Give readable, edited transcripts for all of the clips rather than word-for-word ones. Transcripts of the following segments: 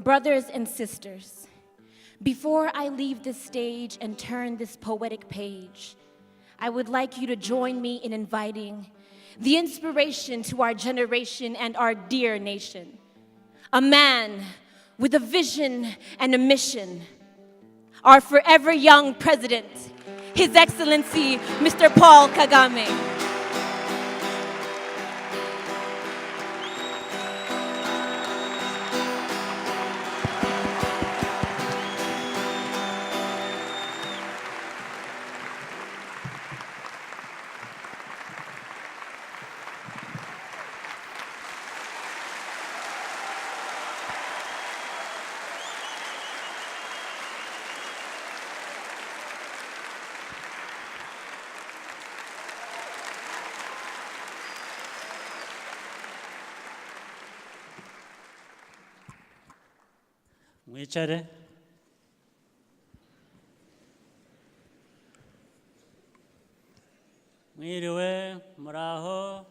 Brothers and sisters, before I leave this stage and turn this poetic page, I would like you to join me in inviting the inspiration to our generation and our dear nation. A man with a vision and a mission. Our forever young president, His Excellency, Mr. Paul Kagame. Mwicare. Mwiriwe, muraho.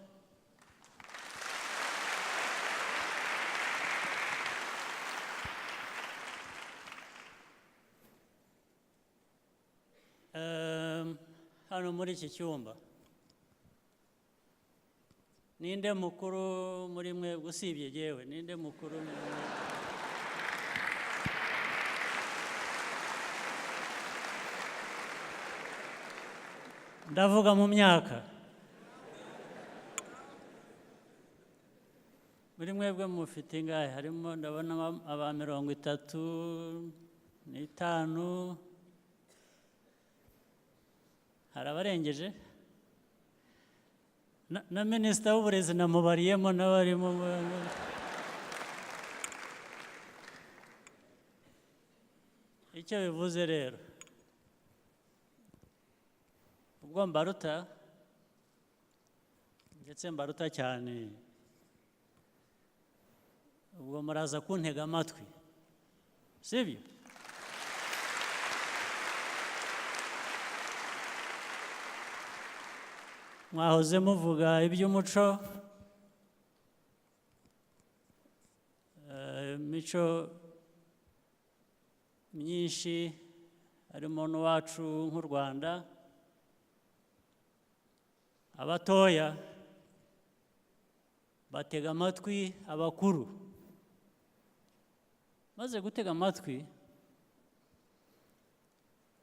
Hano muri iki cyumba. Ninde mukuru muri mwe usibye jewe? Ninde mukuru muri mwe? Ndavuga mu myaka. Muri mwebwe mufite ingahe? Harimo ndabona aba 35. Hari abarengeje? Na Minisita w'Uburezi namubariyemo n'abarimo. Icyo bivuze rero, ubwo mbaruta ndetse mbaruta cyane, ubwo muraza kuntega amatwi, sibyo? Mwahoze muvuga iby'umuco, imico myinshi harimo n'uwacu nk'u Rwanda. Abatoya batega amatwi abakuru. Maze gutega amatwi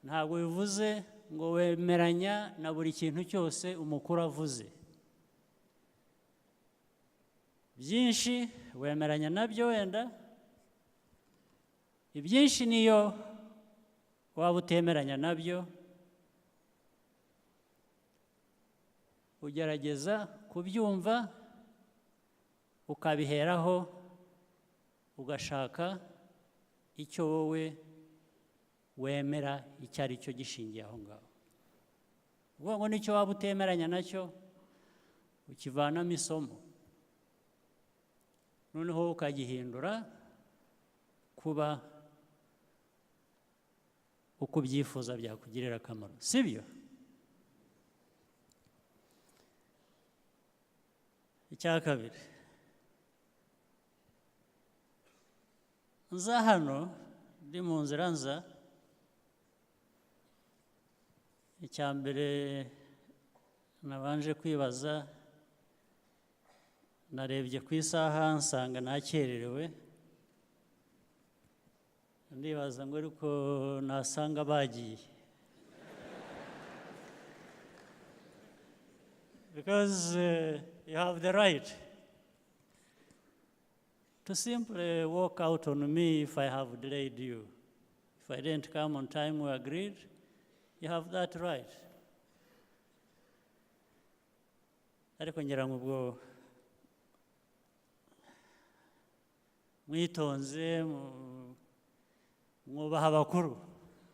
ntabwo bivuze ngo wemeranya na buri kintu cyose umukuru avuze. Byinshi wemeranya nabyo wenda, ibyinshi niyo waba utemeranya nabyo, ugerageza kubyumva ukabiheraho ugashaka icyo wowe wemera icyo ari cyo gishingiye aho ngaho. Ubwo ngo nicyo waba utemeranya nacyo ukivanamo isomo, noneho ukagihindura kuba uko ubyifuza byakugirira akamaro, sibyo? Icya kabiri, nza hano ndi mu nzira nza, icya mbere nabanje kwibaza, narebye ku isaha nsanga nakererewe, ndibaza ngo ariko nasanga bagiye. Because you have the right to simply walk out on me if I have delayed you. If I didn't come on time, we agreed. You have that right. Ariko ngira ngo ubwo mwitonze, mwubaha abakuru,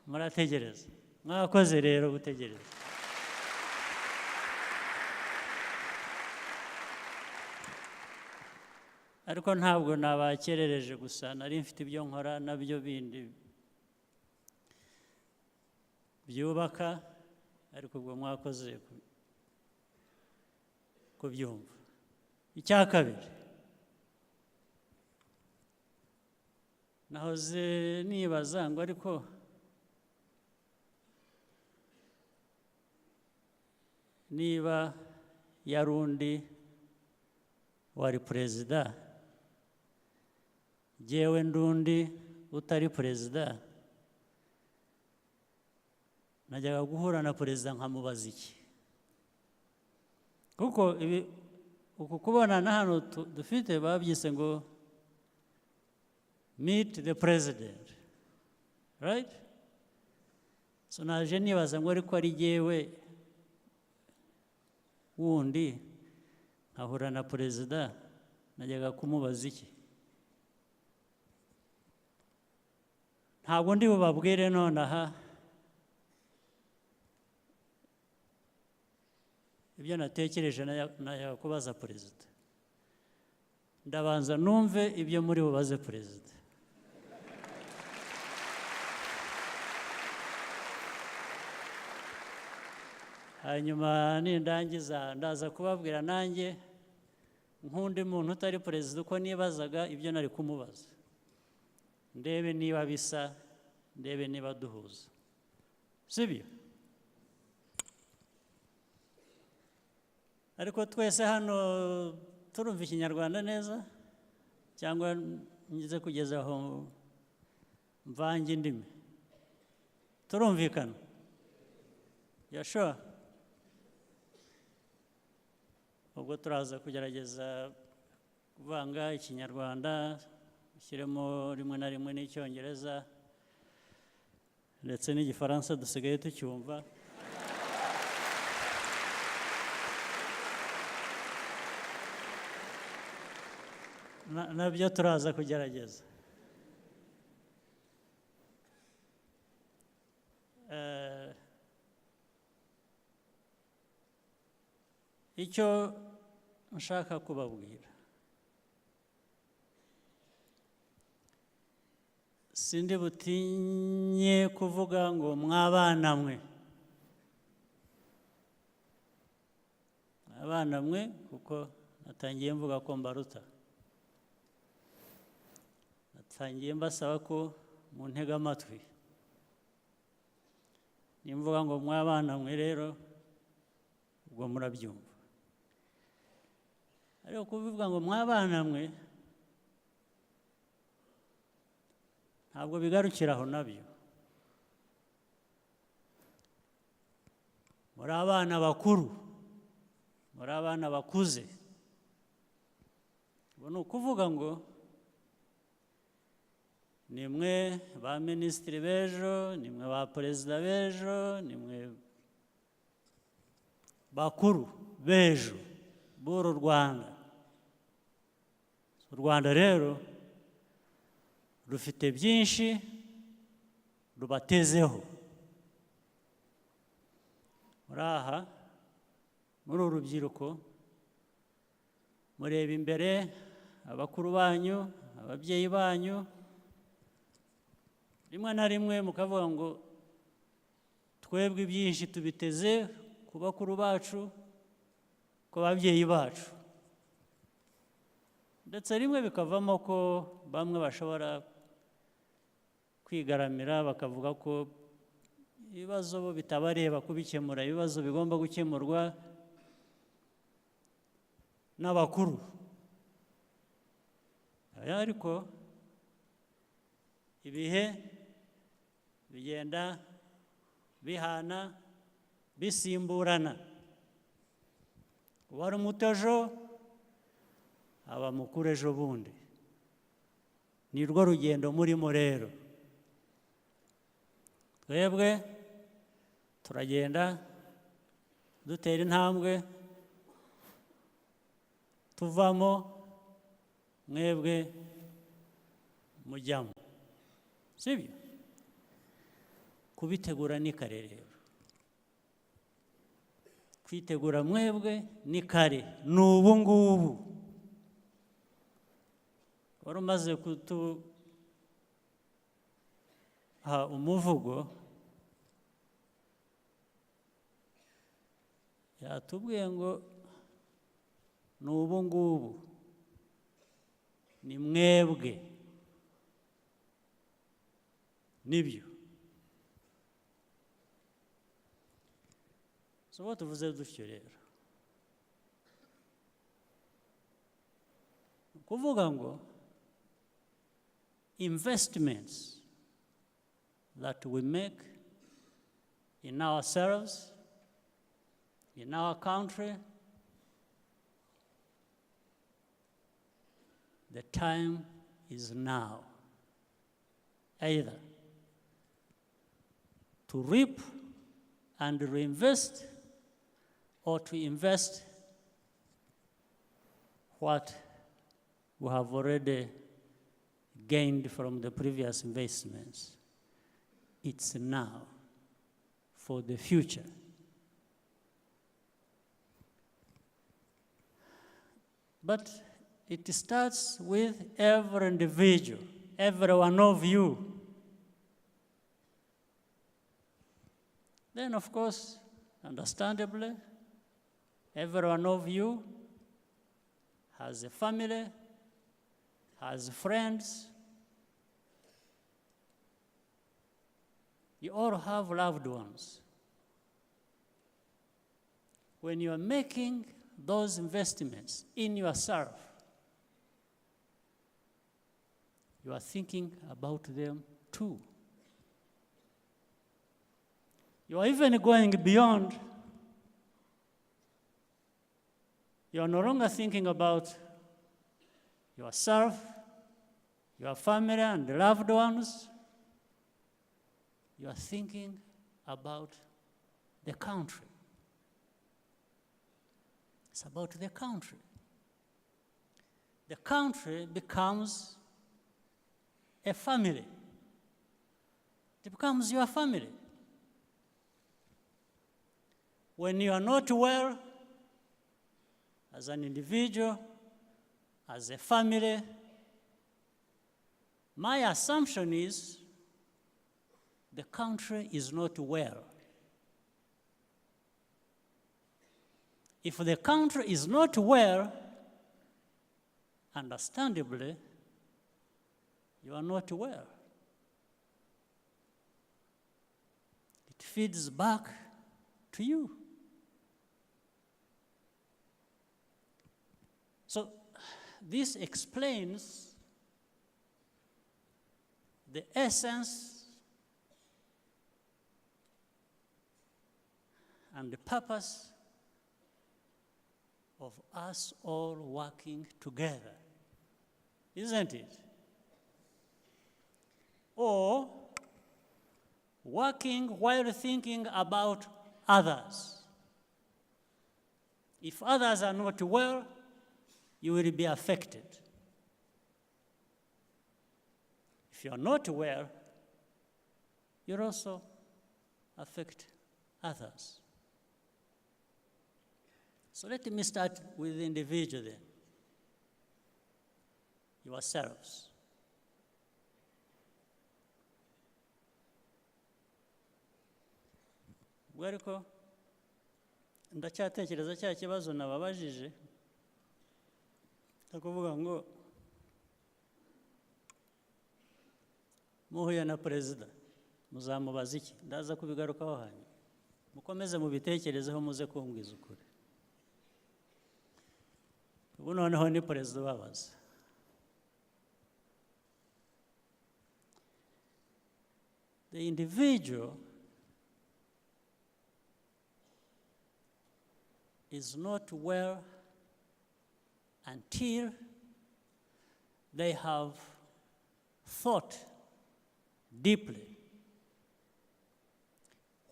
murategereza. Mwakoze rero gutegereza. Ariko ntabwo nabakerereje gusa, nari mfite ibyo nkora nabyo bindi byubaka, ariko ubwo mwakoze kubyumva. Icya kabiri, nahoze nibaza ngo ariko niba yari undi wari perezida, jyewe ndundi utari perezida, najyaga guhura na perezida nkamubaza iki? Kuko uku kubonana hano dufite babyise ngo meet the president, right? So naje nibaza ngo ariko ari jyewe wundi nkahura na perezida, najyaga kumubaza iki? Ntabwo ndi bubabwire nonaha ibyo natekereje najyaga kubaza perezida. Ndabanza numve ibyo muri bubaze perezida. Hanyuma nindangiza ndaza kubabwira nanjye nk'undi muntu utari perezida uko nibazaga ibyo nari kumubaza, ndebe niba bisa, ndebe niba duhuza, sibyo? Ariko twese hano turumva ikinyarwanda neza, cyangwa ngize kugeza aho mvange indimi? Turumvikana? You sure? Ubwo turaza kugerageza kuvanga ikinyarwanda, ushyiremo rimwe na rimwe n'icyongereza, ndetse n'igifaransa dusigaye tucyumva. Nabyo turaza kugerageza. Icyo nshaka kubabwira, sindi butinye kuvuga ngo mwabana mwe, abana mwe, kuko natangiye mvuga ko mbaruta. Natangiye mbasaba ko muntega amatwi. Nimvuga ngo mwabana mwe rero, ubwo murabyumva. Ariko kubivuga ngo mwabana mwe, ntabwo bigarukira aho nabyo. Muri abana bakuru, muri abana bakuze. Ubu ni ukuvuga ngo nimwe ba minisitiri b'ejo, nimwe ba perezida b'ejo, nimwe bakuru b'ejo b'uru Rwanda. U Rwanda rero rufite byinshi rubatezeho. Muri aha, muri uru rubyiruko, mureba imbere abakuru banyu, ababyeyi banyu, rimwe na rimwe mukavuga ngo twebwe ibyinshi tubiteze ku bakuru bacu, ku babyeyi bacu. Ndetse rimwe bikavamo ko bamwe bashobora kwigaramira bakavuga ko ibibazo bo bitabareba kubikemura, ibibazo bigomba gukemurwa n'abakuru. Ariko ibihe bigenda bihana, bisimburana. Uwari muto ejo aba mukuru ejo bundi. Ni rwo rugendo murimo rero. Twebwe turagenda dutera intambwe, tuvamo, mwebwe mujyamo, sibyo? Kubitegura ni kare rero. Kwitegura mwebwe ni kare, ni ubu ngubu. Wari umaze kutuha umuvugo, yatubwiye ngo ni ubu ngubu, ni mwebwe. nibyo. So what tuvuze dutyo rero kuvuga ngo investments that we make in ourselves, in our country, the time is now. Either to reap and reinvest, or to invest what we have already gained from the previous investments. It's now for the future. But it starts with every individual, every one of you. Then, of course, understandably, every one of you has a family, has friends. You all have loved ones. When you are making those investments in yourself, you are thinking about them too. You are even going beyond. You are no longer thinking about yourself, your family, and loved ones. You are thinking about the country. It's about the country. The country becomes a family. It becomes your family. When you are not well, as an individual, as a family, my assumption is the country is not well. If the country is not well, understandably, you are not well. It feeds back to you. So this explains the essence and the purpose of us all working together, isn't it? Or working while thinking about others. If others are not well, you will be affected. If you are not well, you'll also affect others. So let me start with the individual then. Yourselves. Ariko ndacyatekereza cya kibazo nababajije ndakuvuga ngo muhuye na perezida muzamubaza iki ndaza kubigarukaho hanyuma mukomeze mubitekerezeho muze kumbwiza ukuri ubu noneho ni perezida ubabaza the individual is not well until they have thought deeply.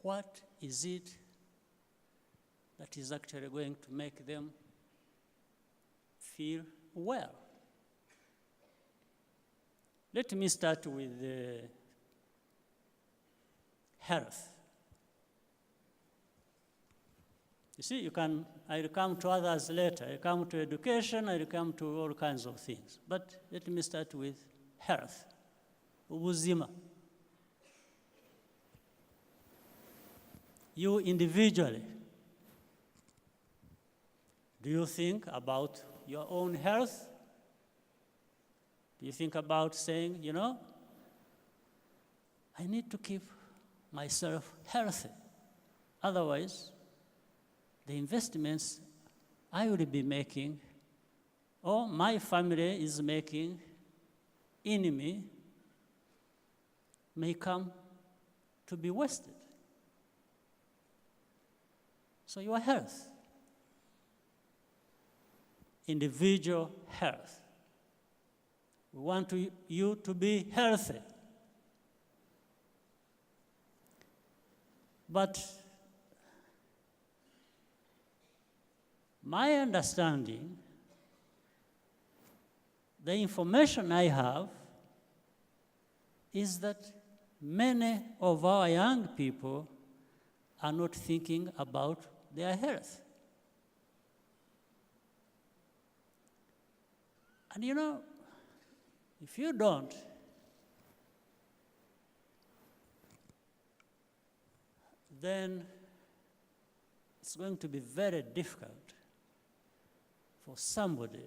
What is it that is actually going to make them feel well? Let me start with health. You see, I'll come to others later. I'll come to education, I'll come to all kinds of things. But let me start with health. Ubuzima. You individually, do you think about your own health? Do you think about saying, I need to keep myself healthy. Otherwise, the investments I will be making, or my family is making, in me, may come to be wasted. So your health, individual health. We want you to be healthy. But my understanding, the information I have, is that many of our young people are not thinking about their health. And you know, if you don't, then it's going to be very difficult for somebody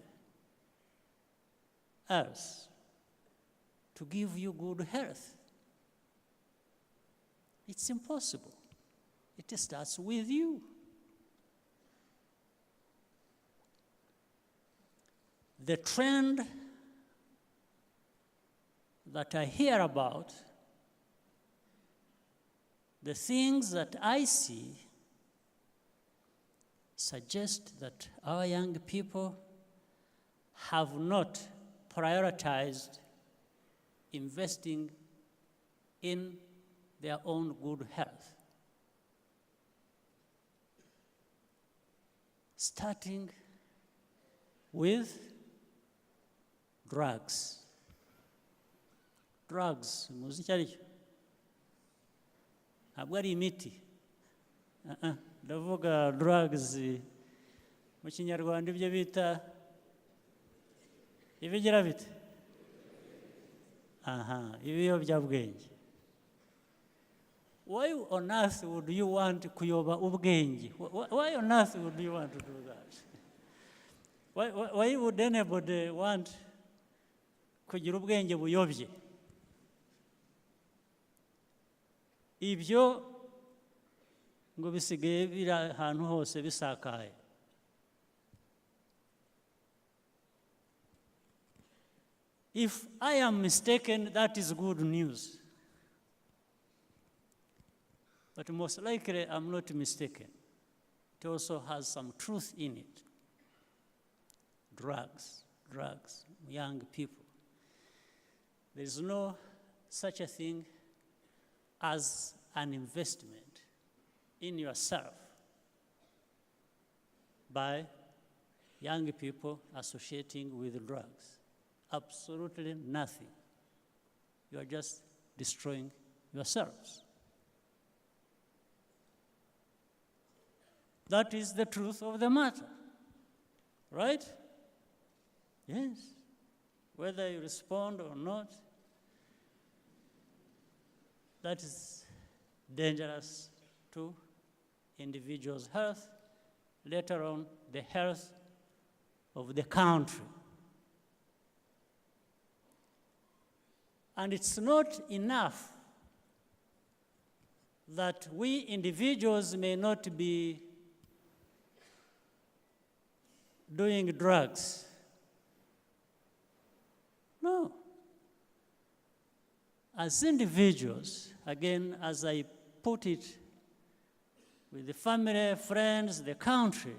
else to give you good health. It's impossible. It starts with you. The trend that I hear about, the things that I see, suggest that our young people have not prioritized investing in their own good health. Starting with drugs. Drugs, muzi icyo ari cyo? Ntabwo ari imiti. Ndavuga drugs mu Kinyarwanda ibyo bita ibigira bite? Ibiyobyabwenge. Why on earth would you want kuyoba ubwenge? Why on earth would you want to do that? Why would anybody want kugira ubwenge buyobye? Ibyo ngo bisigaye biri ahantu hose bisakaye. If I am mistaken, that is good news. But most likely, I'm not mistaken. It also has some truth in it. Drugs, young people. There is no such a thing as an investment in yourself by young people associating with drugs. Absolutely nothing. You are just destroying yourselves. That is the truth of the matter, right? Yes. Whether you respond or not, that is dangerous to individuals' health, later on the health of the country. And it's not enough that we individuals may not be doing drugs. No. As individuals, again, as I put it, with the family, friends, the country,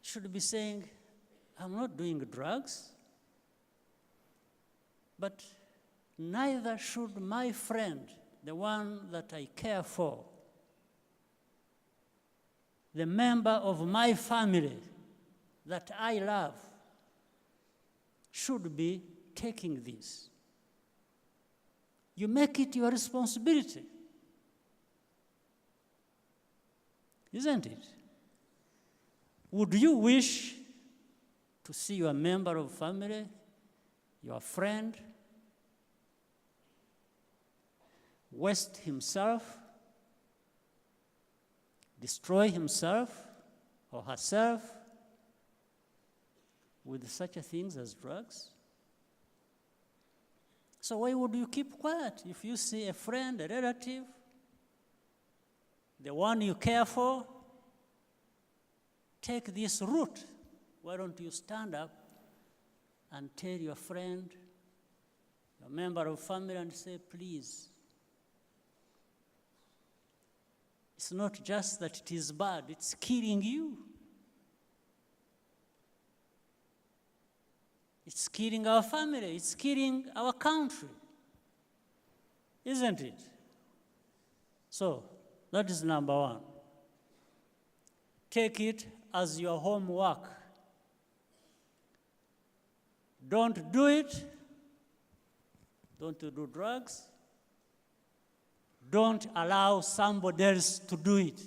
should be saying, I'm not doing drugs, but neither should my friend, the one that I care for, the member of my family that I love, should be taking this. You make it your responsibility, isn't it? Would you wish to see your member of family, your friend, waste himself, destroy himself or herself with such a things as drugs? So why would you keep quiet? If you see a friend, a relative, the one you care for, take this route. Why don't you stand up and tell your friend, your member of family, and say, please, it's not just that it is bad, it's killing you. It's killing our family, it's killing our country, isn't it? So, that is number one. Take it as your homework. Don't do it. Don't do drugs. Don't allow somebody else to do it.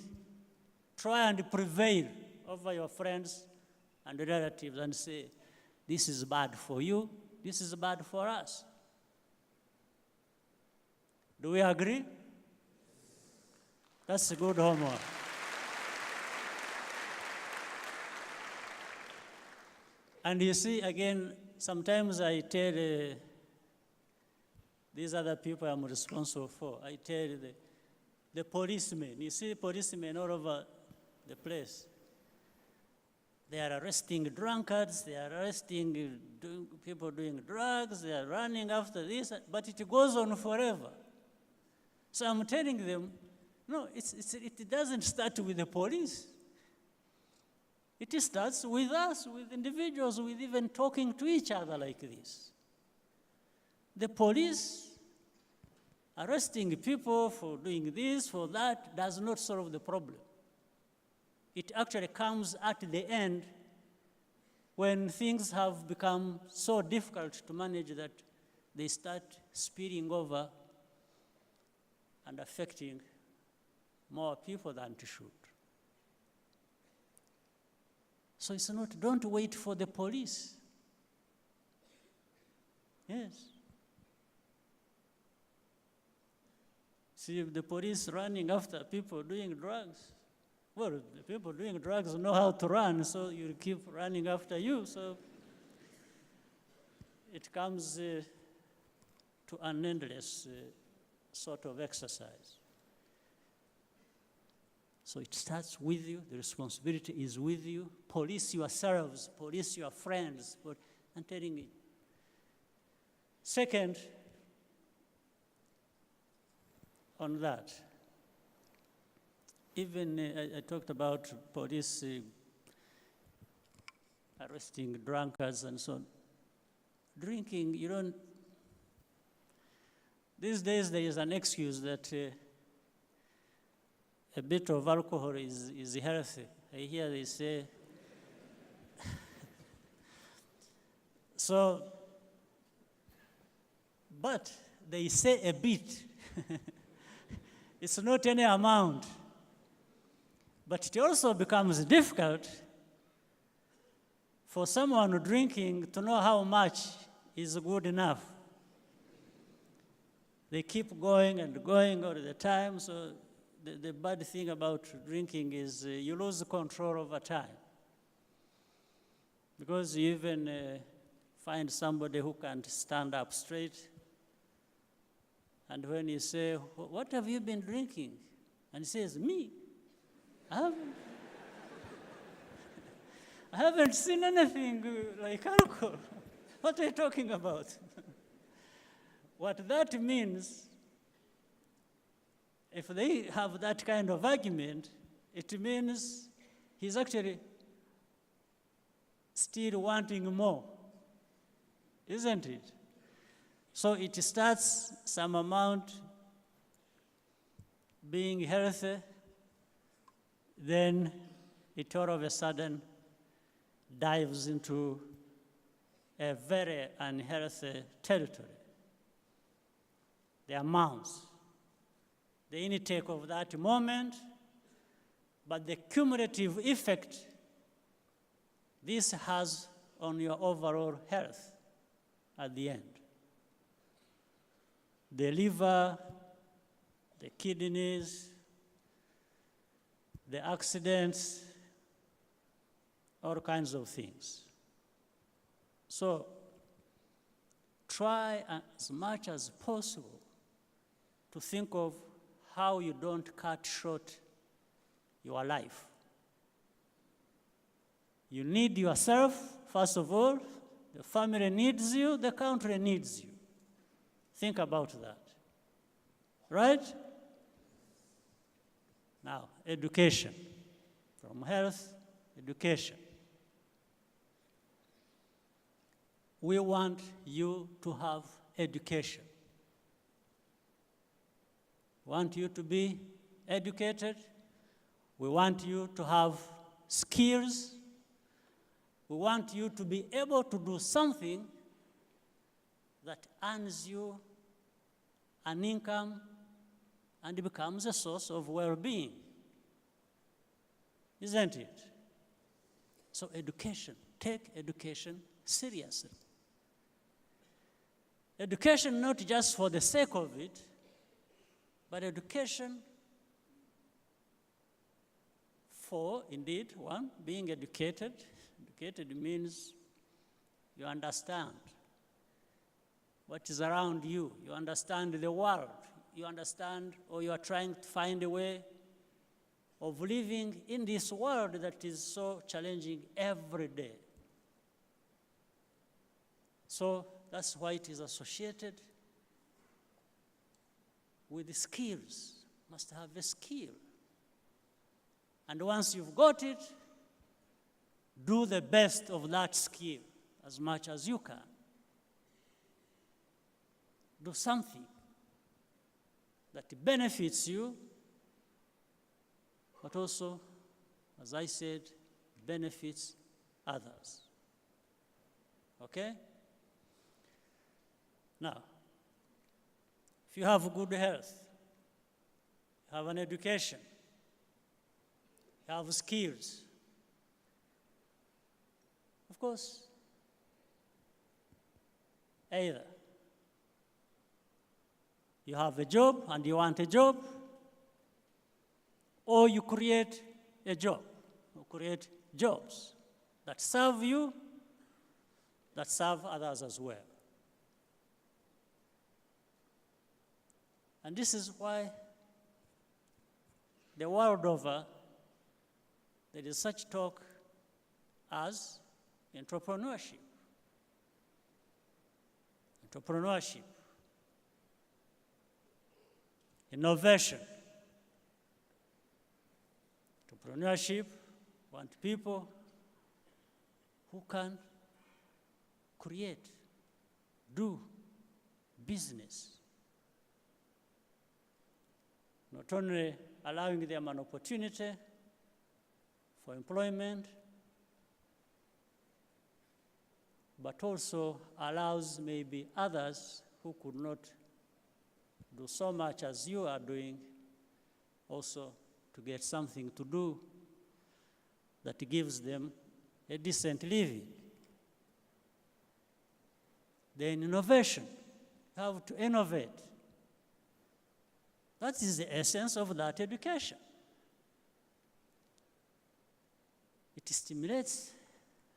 Try and prevail over your friends and relatives and say, this is bad for you, this is bad for us. Do we agree? That's a good homework. And you see, again, sometimes I tell these other people I'm responsible for, I tell the policemen, you see policemen all over the place. They are arresting drunkards, they are arresting people doing drugs, they are running after this, but it goes on forever. So I'm telling them, no, it doesn't start with the police. It starts with us, with individuals, with even talking to each other like this. The police arresting people for doing this, for that, does not solve the problem. It actually comes at the end when things have become so difficult to manage that they start spilling over and affecting more people than it should. So it's not, don't wait for the police. Yes. See, if the police running after people doing drugs, well, the people doing drugs know how to run, so you keep running after you. So it comes to an endless sort of exercise. So it starts with you. The responsibility is with you. Police yourselves. Police your friends. I'm telling you. Second, on that, even I talked about police arresting drunkards and so on. Drinking, you don't. These days there is an excuse that a bit of alcohol is healthy. I hear they say. So, but they say a bit. It's not any amount. But it also becomes difficult for someone drinking to know how much is good enough. They keep going and going all the time, so the bad thing about drinking is you lose control over time. Because you even find somebody who can't stand up straight, and when you say, what have you been drinking? And he says, me? I haven't seen anything like alcohol. What are you talking about? What that means, if they have that kind of argument, it means he's actually still wanting more, isn't it? So it starts some amount being healthy, then it all of a sudden dives into a very unhealthy territory. The amounts, the intake of that moment, but the cumulative effect this has on your overall health at the end. The liver, the kidneys, the accidents, all kinds of things. So try as much as possible to think of how you don't cut short your life. You need yourself, first of all. The family needs you, the country needs you. Think about that. Right? Now, education. From health, education. We want you to have education. We want you to be educated. We want you to have skills. We want you to be able to do something that earns you an income and becomes a source of well-being. Isn't it? So education, take education seriously. Education not just for the sake of it, but education for, indeed, one, being educated. Educated means you understand what is around you. You understand the world. You understand, or you are trying to find a way of living in this world that is so challenging every day. So that's why it is associated with skills. Must have a skill. And once you've got it, do the best of that skill as much as you can. Do something that benefits you, but also, as I said, benefits others. Okay? Now, if you have good health, you have an education, you have skills, of course, either you have a job and you want a job, or you create a job, or create jobs that serve you, that serve others as well. And this is why the world over, there is such talk as entrepreneurship. Entrepreneurship. Innovation. Entrepreneurship want people who can create, do business. Not only allowing them an opportunity for employment, but also allows maybe others who could not do so much as you are doing also to get something to do that gives them a decent living. Then innovation, you have to innovate. That is the essence of that education. It stimulates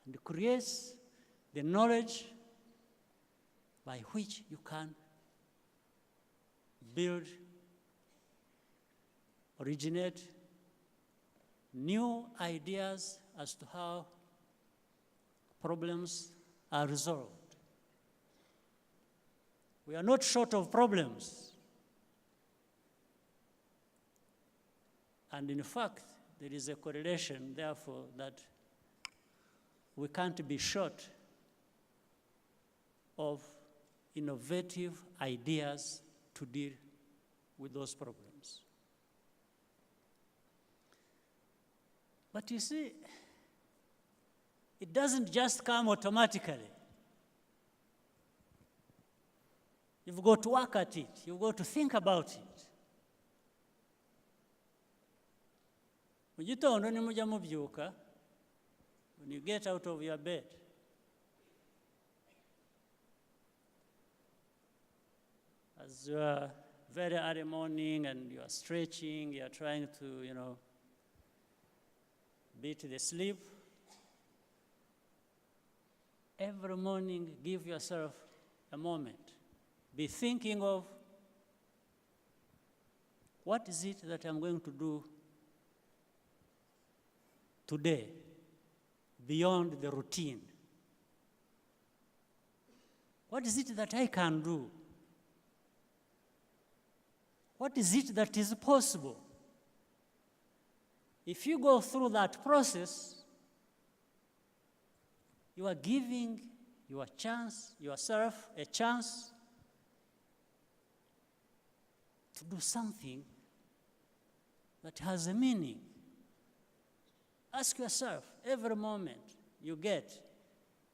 and creates the knowledge by which you can build, originate new ideas as to how problems are resolved. We are not short of problems. And in fact, there is a correlation, therefore, that we can't be short of innovative ideas to deal with those problems. But you see, it doesn't just come automatically. You've got to work at it. You've got to think about it. Mu gitondo nimujya mubyuka, when you get out of your bed, as you are very early morning and you are stretching, you are trying to, beat the sleep. Every morning, give yourself a moment. Be thinking of what is it that I'm going to do today beyond the routine? What is it that I can do? What is it that is possible? If you go through that process, you are giving yourself a chance to do something that has a meaning. Ask yourself every moment you get,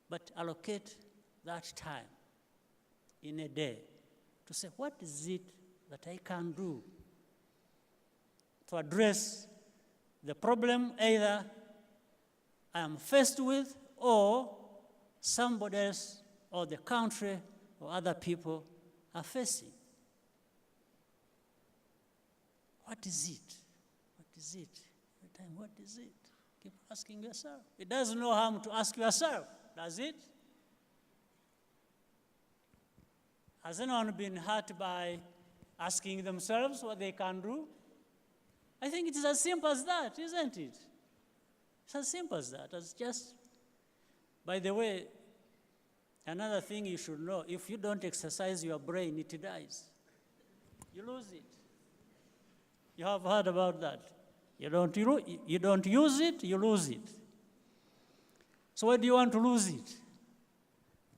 but allocate that time in a day to say, what is it that I can do to address the problem either I am faced with or somebody else or the country or other people are facing? What is it? What is it? Every time, what is it? Keep asking yourself. It does no harm to ask yourself, does it? Has anyone been hurt by asking themselves what they can do? I think it is as simple as that, isn't it? It's as simple as that. As just, by the way, another thing you should know, if you don't exercise your brain, it dies. You lose it. You have heard about that. You don't use it, you lose it. So why do you want to lose it?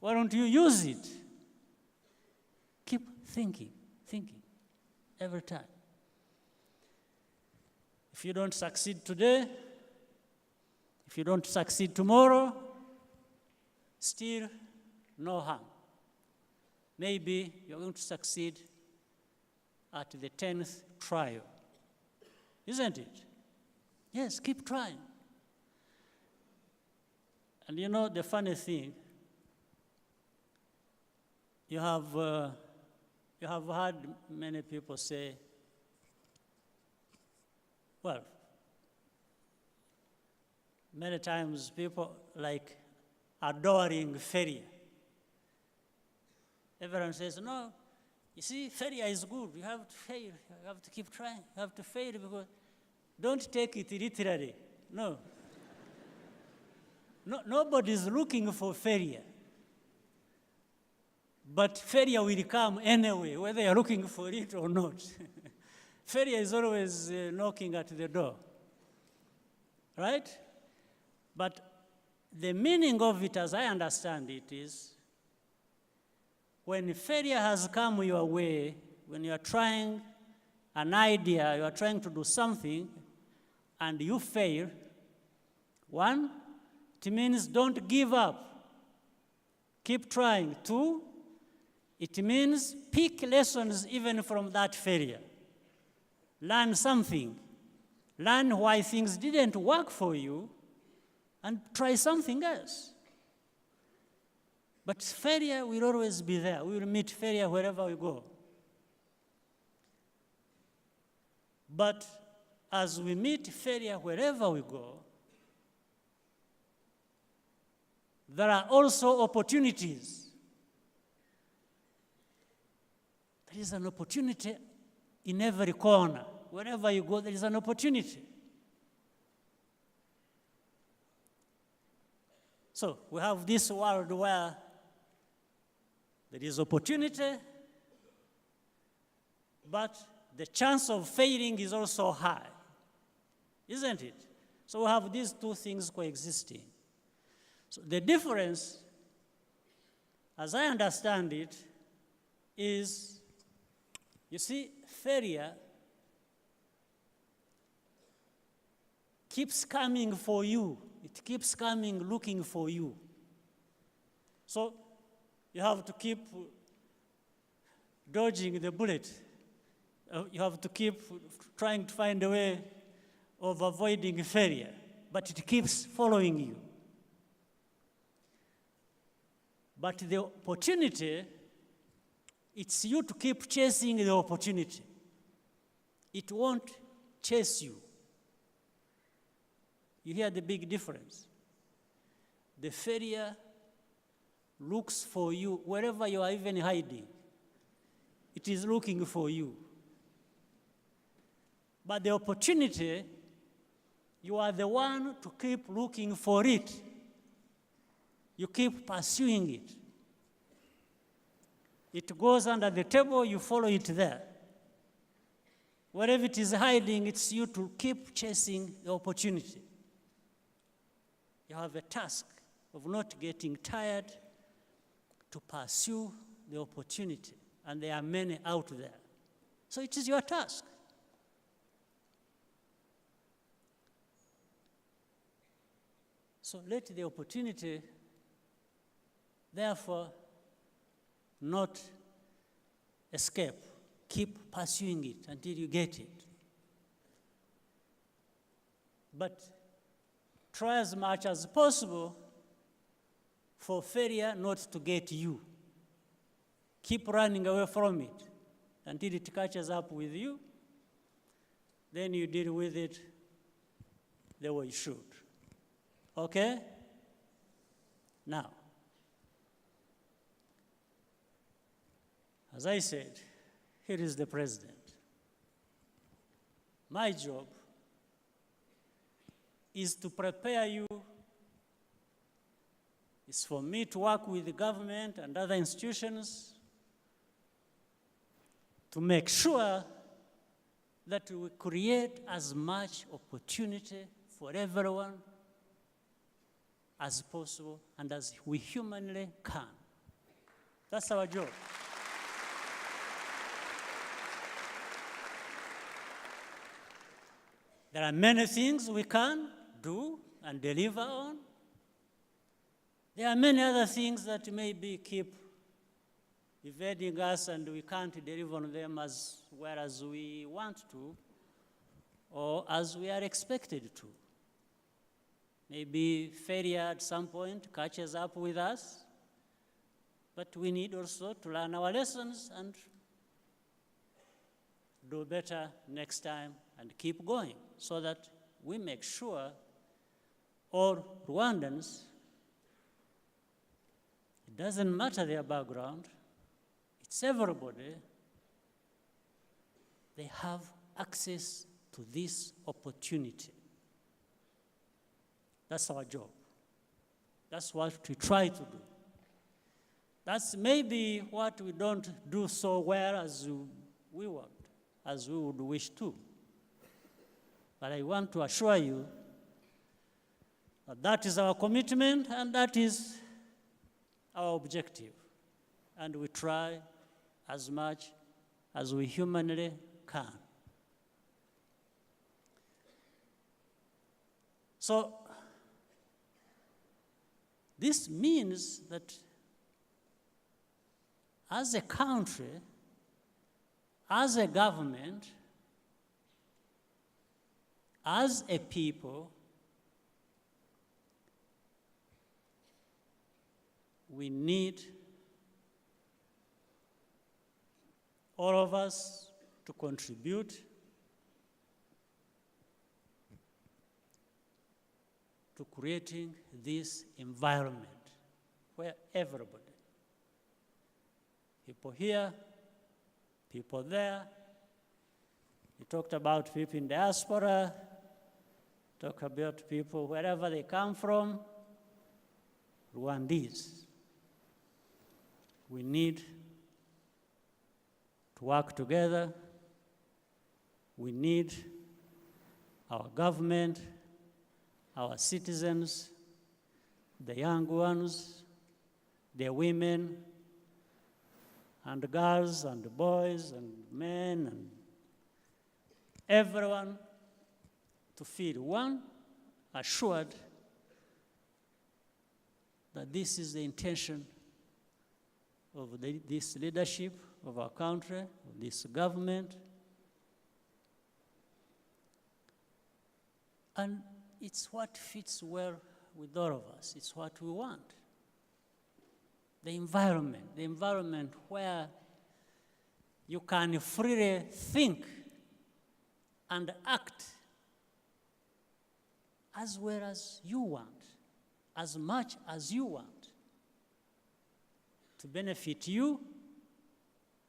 Why don't you use it? Keep thinking every time. If you don't succeed today, if you don't succeed tomorrow, still no harm. Maybe you're going to succeed at the 10th trial. Isn't it? Yes, keep trying. And you know the funny thing, you have heard many people say, well, many times people like adoring failure. Everyone says, no, you see, failure is good. You have to fail. You have to keep trying. You have to fail because don't take it literally. No. Nobody is looking for failure. But failure will come anyway, whether you're looking for it or not. Failure is always knocking at the door. Right? But the meaning of it, as I understand it, is when failure has come your way, when you are trying an idea, you are trying to do something, and you fail, one, it means don't give up. Keep trying. Two, it means pick lessons even from that failure. Learn something. Learn why things didn't work for you and try something else. But failure will always be there. We will meet failure wherever we go. But as we meet failure wherever we go, there are also opportunities. There is an opportunity in every corner. Wherever you go, there is an opportunity. So we have this world where there is opportunity, but the chance of failing is also high, isn't it? So we have these two things coexisting. So the difference, as I understand it, is, you see, failure keeps coming for you. It keeps coming looking for you. So you have to keep dodging the bullet. You have to keep trying to find a way of avoiding failure, but it keeps following you. But the opportunity, it's you to keep chasing the opportunity. It won't chase you. You hear the big difference. The failure looks for you wherever you are even hiding. It is looking for you. But the opportunity, you are the one to keep looking for it. You keep pursuing it. It goes under the table, you follow it there. Wherever it is hiding, it's you to keep chasing the opportunity. You have a task of not getting tired to pursue the opportunity. And there are many out there. So it is your task. So let the opportunity, therefore, not escape. Keep pursuing it until you get it. But try as much as possible for failure not to get you. Keep running away from it until it catches up with you. Then you deal with it the way you should. Okay? Now, as I said, here is the president. My job is to prepare you. It's for me to work with the government and other institutions to make sure that we create as much opportunity for everyone as possible and as we humanly can. That's our job. There are many things we can do and deliver on. There are many other things that maybe keep evading us and we can't deliver on them as well as we want to or as we are expected to. Maybe failure at some point catches up with us, but we need also to learn our lessons and do better next time and keep going so that we make sure all Rwandans, it doesn't matter their background, it's everybody, they have access to this opportunity. That's our job. That's what we try to do. That's maybe what we don't do so well as we want, as we would wish to. But I want to assure you that that is our commitment and that is our objective. And we try as much as we humanly can. So, this means that as a country, as a government, as a people, we need all of us to contribute to creating this environment where everybody, people here, people there, we talked about people in diaspora, talk about people wherever they come from, Rwandese. We need to work together. We need our government, our citizens, the young ones, the women, and the girls, and the boys, and men, and everyone to feel, one, assured that this is the intention of this leadership of our country, of this government. And it's what fits well with all of us. It's what we want. The environment where you can freely think and act as well as you want, as much as you want. to benefit you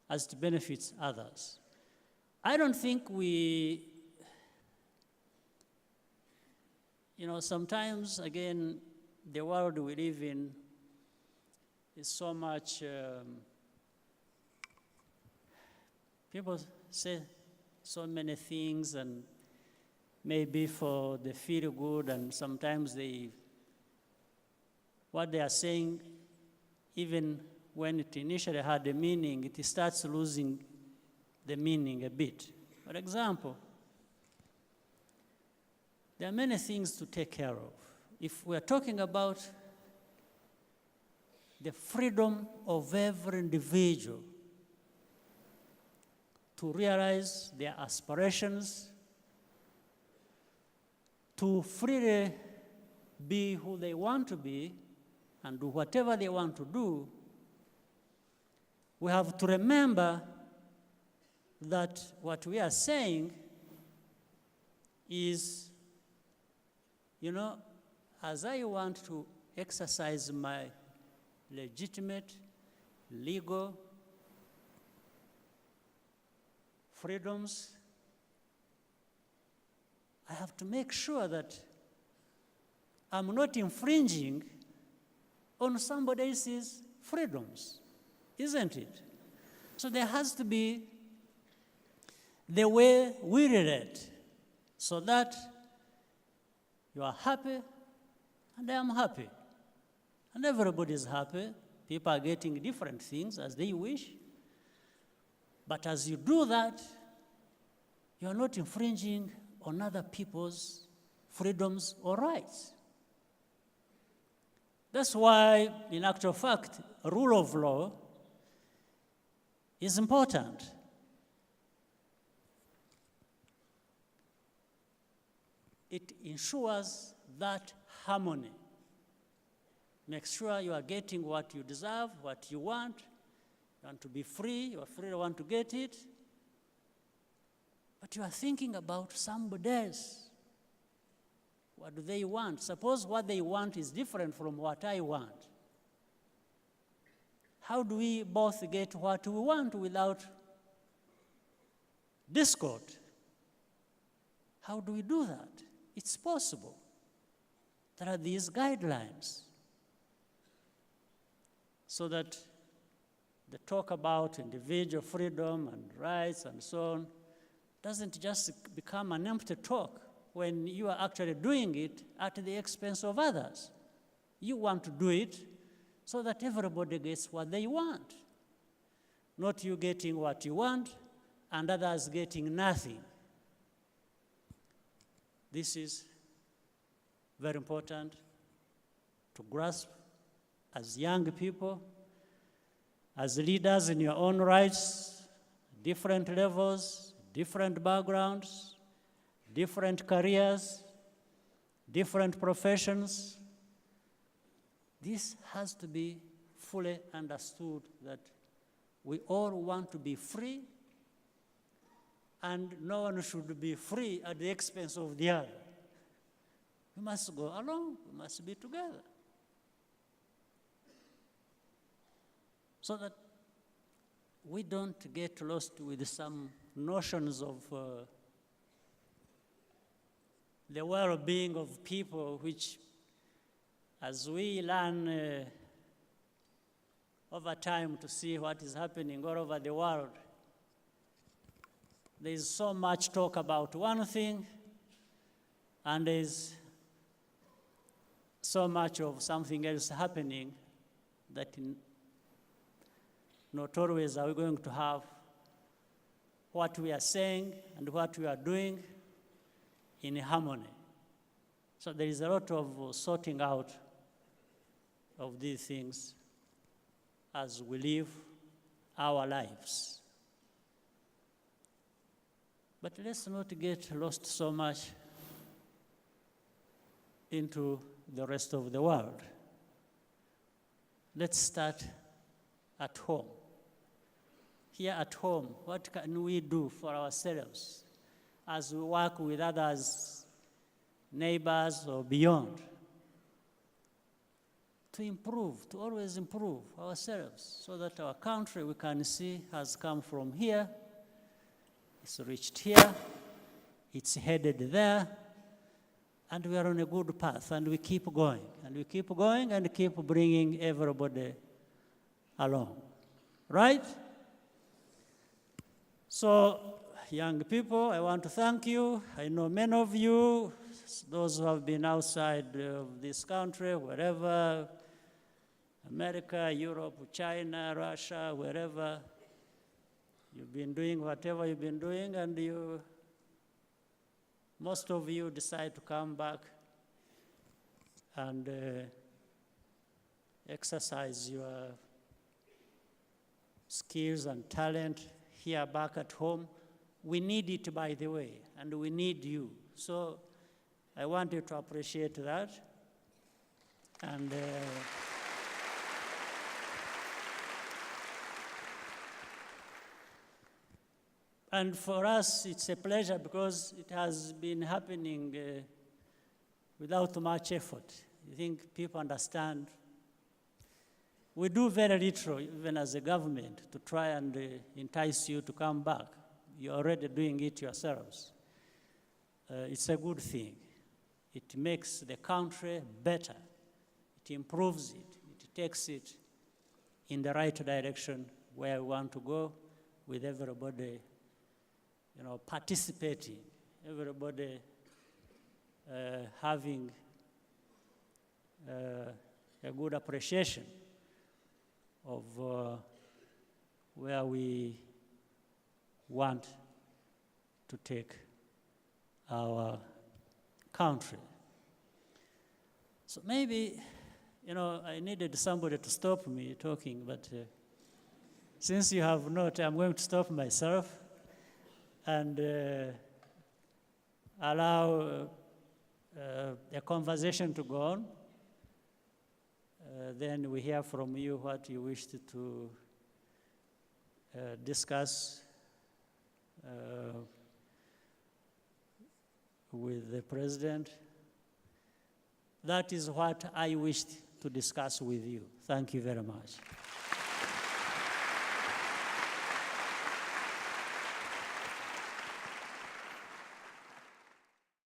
as it benefits others. I don't think sometimes, again, the world we live in is so much, people say so many things, and maybe for the feel good, and sometimes what they are saying, even when it initially had a meaning, it starts losing the meaning a bit. For example, there are many things to take care of. If we are talking about the freedom of every individual to realize their aspirations, to freely be who they want to be and do whatever they want to do, we have to remember that what we are saying is, as I want to exercise my legitimate, legal freedoms, I have to make sure that I'm not infringing on somebody else's freedoms, isn't it? So there has to be the way we relate so that you are happy and I am happy. And everybody is happy. People are getting different things as they wish. But as you do that, you are not infringing on other people's freedoms or rights. That's why, in actual fact, rule of law is important. It ensures that harmony. Make sure you are getting what you deserve, what you want. You want to be free, you are free to want to get it. But you are thinking about somebody else. What do they want? Suppose what they want is different from what I want. How do we both get what we want without discord? How do we do that? It's possible. There are these guidelines so that the talk about individual freedom and rights and so on doesn't just become an empty talk when you are actually doing it at the expense of others. You want to do it so that everybody gets what they want, not you getting what you want and others getting nothing. This is very important to grasp as young people, as leaders in your own rights, different levels, different backgrounds, different careers, different professions. This has to be fully understood that we all want to be free, and no one should be free at the expense of the other. We must go along, we must be together. So that we don't get lost with some notions of the well-being of people, which, as we learn over time to see what is happening all over the world, there is so much talk about one thing, and there is so much of something else happening that not always are we going to have what we are saying and what we are doing in harmony. So there is a lot of sorting out of these things as we live our lives. But let's not get lost so much into the rest of the world. Let's start at home. Here at home, what can we do for ourselves as we work with others, neighbors or beyond, to improve, to always improve ourselves so that our country, we can see, has come from here, it's reached here, it's headed there, and we are on a good path, and we keep going, and we keep going, and keep bringing everybody along, right? So, young people, I want to thank you. I know many of you, those who have been outside of this country, wherever, America, Europe, China, Russia, wherever, you've been doing whatever you've been doing, and most of you decide to come back and exercise your skills and talent here back at home. We need it, by the way, and we need you. So I want you to appreciate that. And for us, it's a pleasure because it has been happening without much effort. I think people understand. We do very little, even as a government, to try and entice you to come back. You're already doing it yourselves. It's a good thing. It makes the country better. It improves it. It takes it in the right direction where we want to go, with everybody, participating, everybody having a good appreciation of where we want to take our country. So maybe, I needed somebody to stop me talking, but since you have not, I'm going to stop myself and allow a conversation to go on. Then we hear from you what you wished to discuss with the President. That is what I wished to discuss with you. Thank you very much.